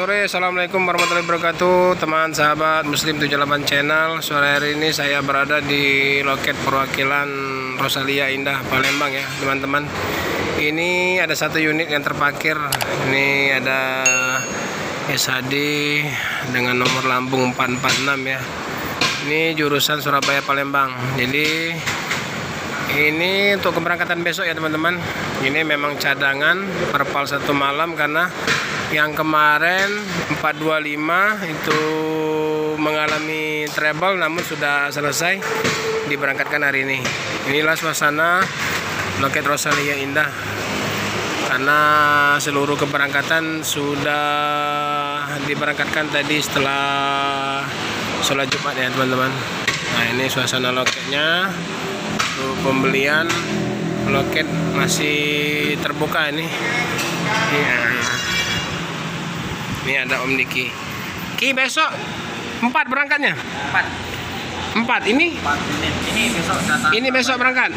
sore, assalamualaikum warahmatullahi wabarakatuh, teman sahabat Muslim 78 channel. Sore hari ini saya berada di loket perwakilan Rosalia Indah Palembang ya teman-teman. Ini ada satu unit yang terparkir. Ini ada SHD dengan nomor lambung 446 ya. Ini jurusan Surabaya Palembang. Jadi ini untuk keberangkatan besok ya teman-teman. Ini memang cadangan perpal satu malam karena yang kemarin 425 itu mengalami trouble namun sudah selesai diberangkatkan hari ini. Inilah suasana loket Rosalia Indah karena seluruh keberangkatan sudah diberangkatkan tadi setelah sholat Jumat ya teman-teman. Nah ini suasana loketnya. Untuk pembelian loket masih terbuka ini. Ini ada Om Diki. Ki besok 4 berangkatnya? 4 ini? 4 ini besok datang. Ini besok berangkat.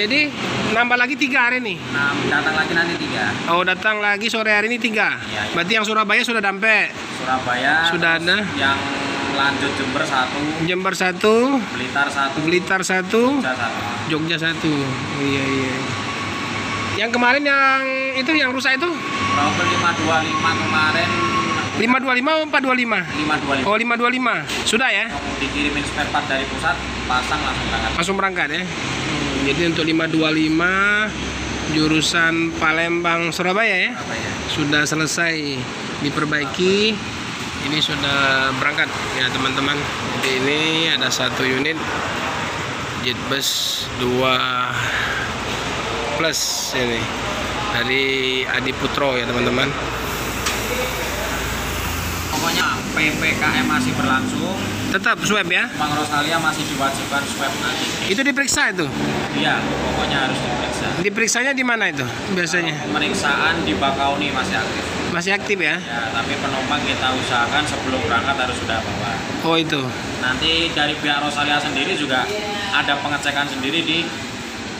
Jadi nambah lagi 3 hari ini. Nah, datang lagi nanti 3. Oh, datang lagi sore hari ini 3. Ya. Berarti yang Surabaya sudah dampe. Surabaya sudah ada. Yang lanjut Jember 1. Jember 1. Blitar 1. Jogja 1. Jogja 1. Iya. Yang kemarin yang itu yang rusak itu? Trouble 525 kemarin. 525 atau 425? 525. Oh 525. Sudah ya? Dikirimin spare part dari pusat, pasang langsung berangkat. Ya. Jadi untuk 525 jurusan Palembang Surabaya ya? Sudah selesai diperbaiki. Ini sudah berangkat ya teman-teman. Jadi ini ada satu unit Jetbus 2 plus ini dari Adi Putro ya teman-teman. Pokoknya PPKM masih berlangsung. Tetap swab ya? Bang Rosalia masih diwajibkan swab nanti. Itu diperiksa itu? Iya, pokoknya harus diperiksa. Diperiksanya di mana itu biasanya? Pemeriksaan di Bakauni masih aktif. Masih aktif ya? Ya, tapi penumpang kita usahakan sebelum berangkat harus sudah bawa. Oh itu. Nanti dari pihak Rosalia sendiri juga ada pengecekan sendiri di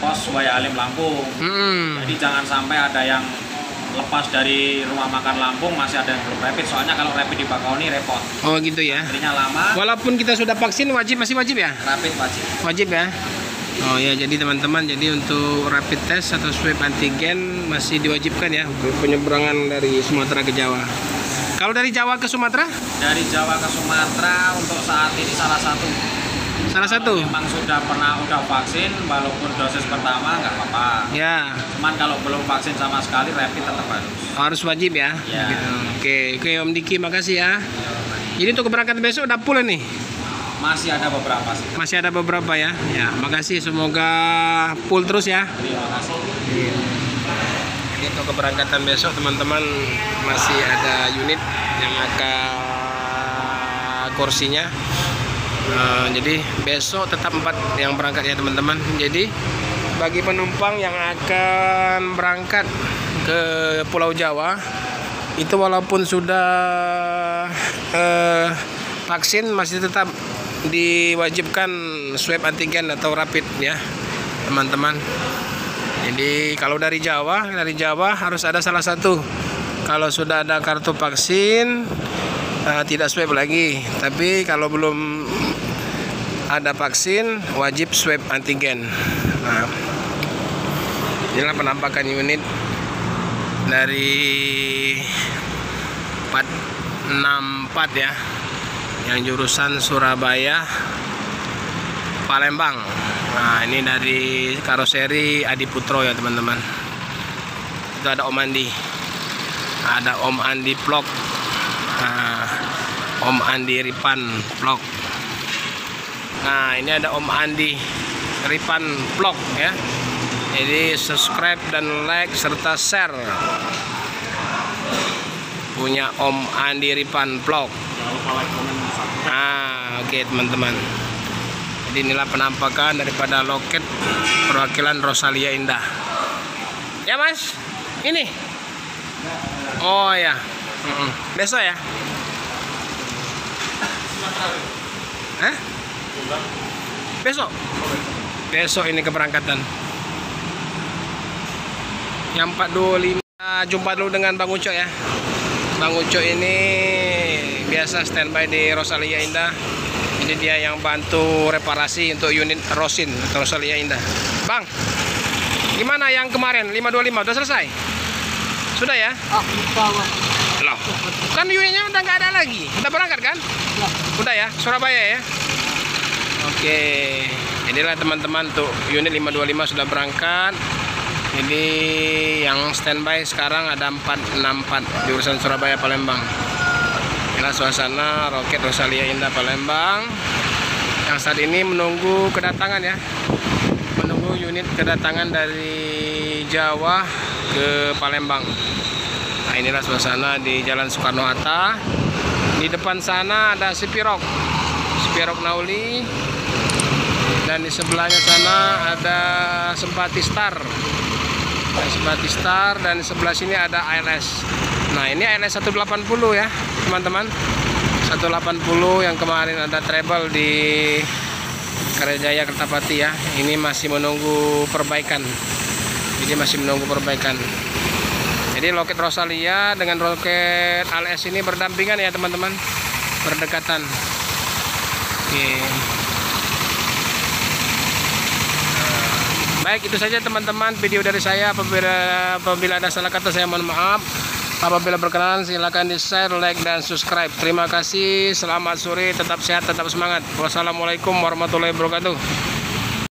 pos Waya Halim Lampung. Jadi jangan sampai ada yang lepas dari rumah makan Lampung masih ada yang belum rapid. Soalnya kalau rapid di Bakauni repot. Oh gitu ya. Antrinya lama. Walaupun kita sudah vaksin masih wajib ya? Rapid wajib. Wajib ya. Oh ya, jadi teman-teman, jadi untuk rapid test atau swab antigen masih diwajibkan ya untuk penyeberangan dari Sumatera ke Jawa. Kalau dari Jawa ke Sumatera? Dari Jawa ke Sumatera untuk saat ini salah satu. Memang udah vaksin, walaupun dosis pertama nggak apa-apa. Ya. Cuman kalau belum vaksin sama sekali, rapid tetap harus. Harus wajib ya. Ya. Oke, Om Diki, makasih ya. Jadi untuk keberangkatan besok udah full nih. Masih ada beberapa sih. Masih ada beberapa ya. Ya, makasih. Semoga full terus ya. Terima kasih. Jadi untuk keberangkatan besok teman-teman masih ada unit yang akan kursinya. Jadi besok tetap 4 yang berangkat ya teman-teman. Jadi bagi penumpang yang akan berangkat ke Pulau Jawa itu walaupun sudah vaksin masih tetap diwajibkan swab antigen atau rapid ya teman-teman. Jadi kalau dari Jawa harus ada salah satu. Kalau sudah ada kartu vaksin tidak swab lagi. Tapi kalau belum ada vaksin wajib swab antigen. Nah, inilah penampakan unit dari 464 ya, yang jurusan Surabaya Palembang. Nah ini dari karoseri Adi Putro ya teman-teman. Itu ada Om Andi, ada Om Andi Vlog, Om Andi Ripan Vlog. Nah ini ada Om Andi Ripan Vlog ya. Jadi subscribe dan like serta share punya Om Andi Ripan Vlog. Oke teman-teman. Jadi inilah penampakan daripada loket perwakilan Rosalia Indah. Ya Mas, ini. Oh ya. Besok ya. Besok ini keberangkatan. Yang 425 jumpa dulu dengan Bang Ucok ya. Bang Uco ini biasa standby di Rosalia Indah. Jadi dia yang bantu reparasi untuk unit Rosin atau Rosalia Indah. Bang, gimana yang kemarin 525 udah selesai? Sudah ya? Loh, kan unitnya udah nggak ada lagi. Udah berangkat kan? Udah ya, Surabaya ya? Oke, inilah teman-teman tuh unit 525 sudah berangkat. Jadi yang standby sekarang ada 464 jurusan Surabaya Palembang. Inilah suasana roket Rosalia Indah Palembang yang saat ini menunggu kedatangan ya. Menunggu unit kedatangan dari Jawa ke Palembang. Nah, inilah suasana di Jalan Soekarno-Hatta. Di depan sana ada Spirok Nauli, dan di sebelahnya sana ada Sempati Star, dan di sebelah sini ada ALS. Nah, ini ALS 180 ya teman-teman, 180 yang kemarin ada treble di Karyajaya Kertapati ya. Ini masih menunggu perbaikan. Jadi loket Rosalia dengan loket ALS ini berdampingan ya teman-teman, berdekatan. Oke. Baik, itu saja teman-teman video dari saya. Apabila ada salah kata saya mohon maaf. Apabila berkenan silakan di share, like, dan subscribe. Terima kasih. Selamat sore, tetap sehat, tetap semangat. Wassalamualaikum warahmatullahi wabarakatuh.